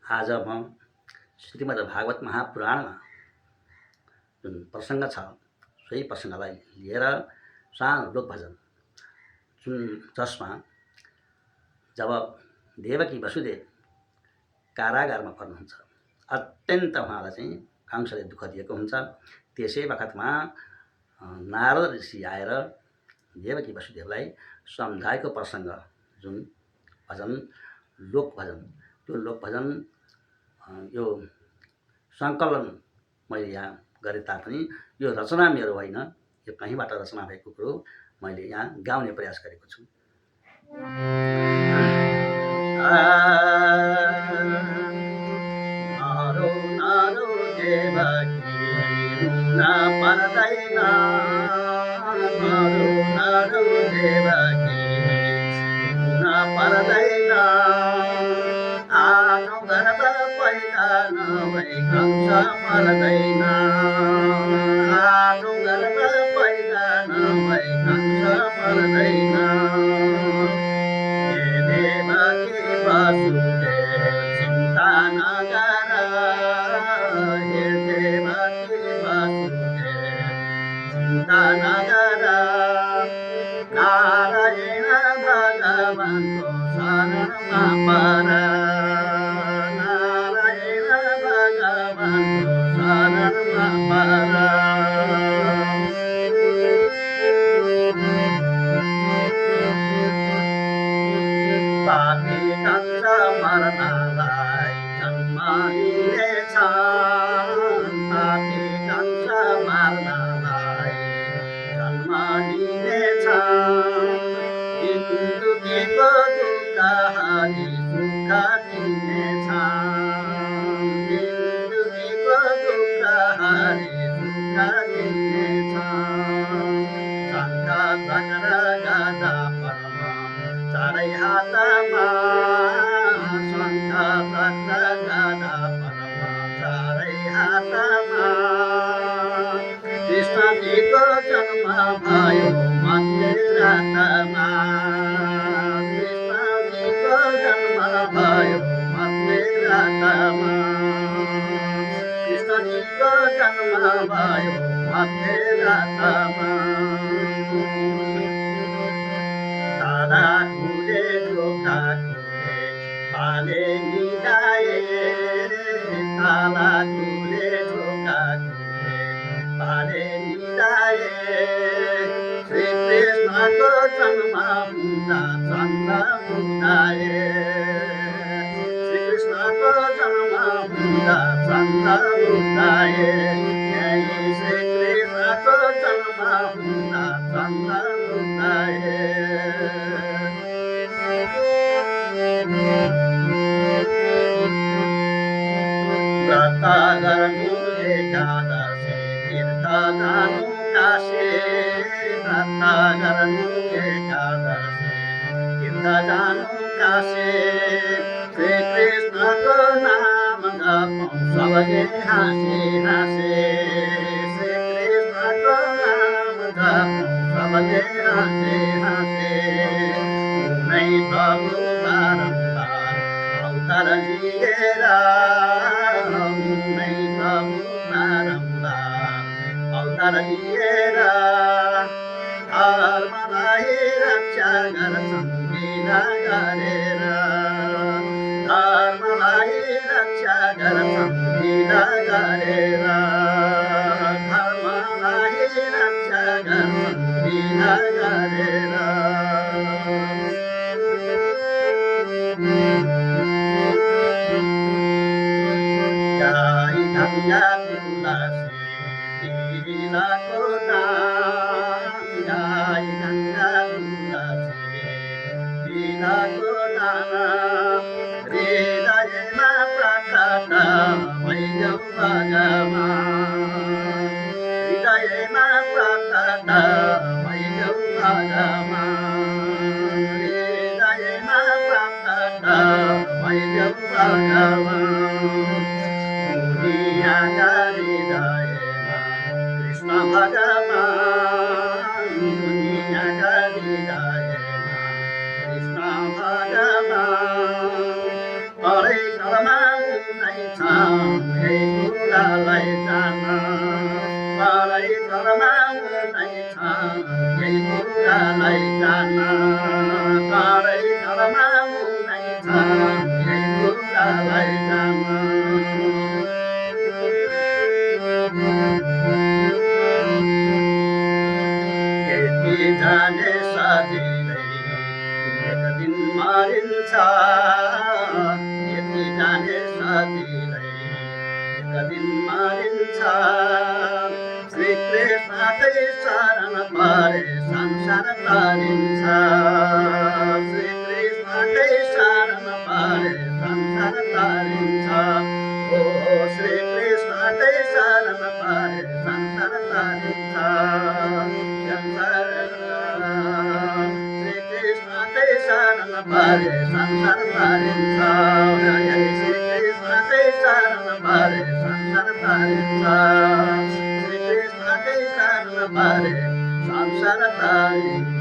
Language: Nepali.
आज म श्रीमद् भागवत महापुराणमा जुन प्रसङ्ग छ सोही प्रसङ्गलाई लिएर सानो लोकभजन जसमा जब देवकी वसुदेव कारागारमा पर्नुहुन्छ, अत्यन्त उहाँलाई चाहिँ कंसले दुःख दिएको हुन्छ। त्यसै बखतमा नारद ऋषि आएर देवकी वसुदेवलाई सम्झाएको प्रसङ्ग जुन भजन लोकभजन, त्यो लोकभजन यो सङ्कलन मैले यहाँ गरे तापनि यो रचना मेरो होइन, यो कहीँबाट रचना भएको कुरो मैले यहाँ गाउने प्रयास गरेको छु। नारो नारो देवकी रुन पर्दैन, नारो नारो देवकी रुन पर्दैन, आठौँ गर्भ पैदा नभई कंस मर्दैन, आठौँ गर्भ पैदा नभई कंस मर्दैन। हे देवकी वसुदेव चिन्ता नगर, हे देवकी वसुदेव चिन्ता नगर, नारायण भगवानको शरणमा पर, नारायण भगवानको शरणमा पर। पापी कंस मर्नलाई जन्म लिनेछन्, पापी कंस मर्नलाई जन्म लिनेछन्, दुखीको दुःख हरि सुख दिनेछन्, दुखीको दुःख हरि सुख दिनेछन्। शङ्ख चक्र गदा पद्म चारै हातमा, शङ्ख चक्र गदा पद्म चारै हातमा, कृष्णजीको जन्म भयो मध्य रातमा, कृष्णजीको जन्म भयो मध्य रातमा, कृष्णजीको जन्म भयो मध्य रातमा। ताला खुले ढोका खुले पाले निदाए, ताला खुले ढोका खुले पाले निदाए, श्री कृष्णको जन्म हुँदा चन्द्र उदाए, श्री कृष्णको जन्म हुँदा चन्द्र उदाए, श्री कृष्णको जन्म हुँदा चन्द्र उदाए। व्रत गर्नु एकादशी तीर्थ जानु काशी, व्रत गर्नु एकादशी तीर्थ जानु काशी, श्री कृष्णको नाम जपौँ सबले हाँसी हाँसी, श्री कृष्णको नाम जपौँ सबले हाँसी हाँसी। उनै प्रभु बारम्बार अवतार लिएर, उनै प्रभु बारम्बार अवतार लिएर, धर्मलाई रक्षा गर्छन् लीला गरेर, धर्मलाई रक्षा गर्छन् लीला गरेर, धर्मलाई रक्षा गर्छन् लीला गरेर। गाई गङ्गा तुलसी तिलको दान, गाई गङ्गा तुलसी तिलको दान, हृदयमा प्रकट भइदेऊ भगवान, हृदयमा प्रकट भइदेऊ भगवान, हृदयमा प्रकट भइदेऊ भगवान। दुनियाँका हृदयमा कृष्ण भगवान, दुनियाँका हृदयमा कृष्ण भगवान, हरे कर्म नै छ यही कुरालाई जान तरै तरमा नै छ यही कुरालाई जान तरै तरमा नै छ यही कुरालाई जान यति जाने सजिलै एक दिन मरिन्छ यति जाने सजिलै एक दिन मरिन्छ श्रीकृष्णकै शरण परे संसार तरिन्छ श्रीकृष्णकै शरण परे संसार तरिन्छ ओ श्रीकृष्णकै शरण परे संसार तरिन्छ श्रीकृष्णकै शरण परे संसार तरिन्छ श्रीकृष्णकै शरण परे संसार तरिन्छ श्रीकृष्णकै शरण परे संसार तरिन्छ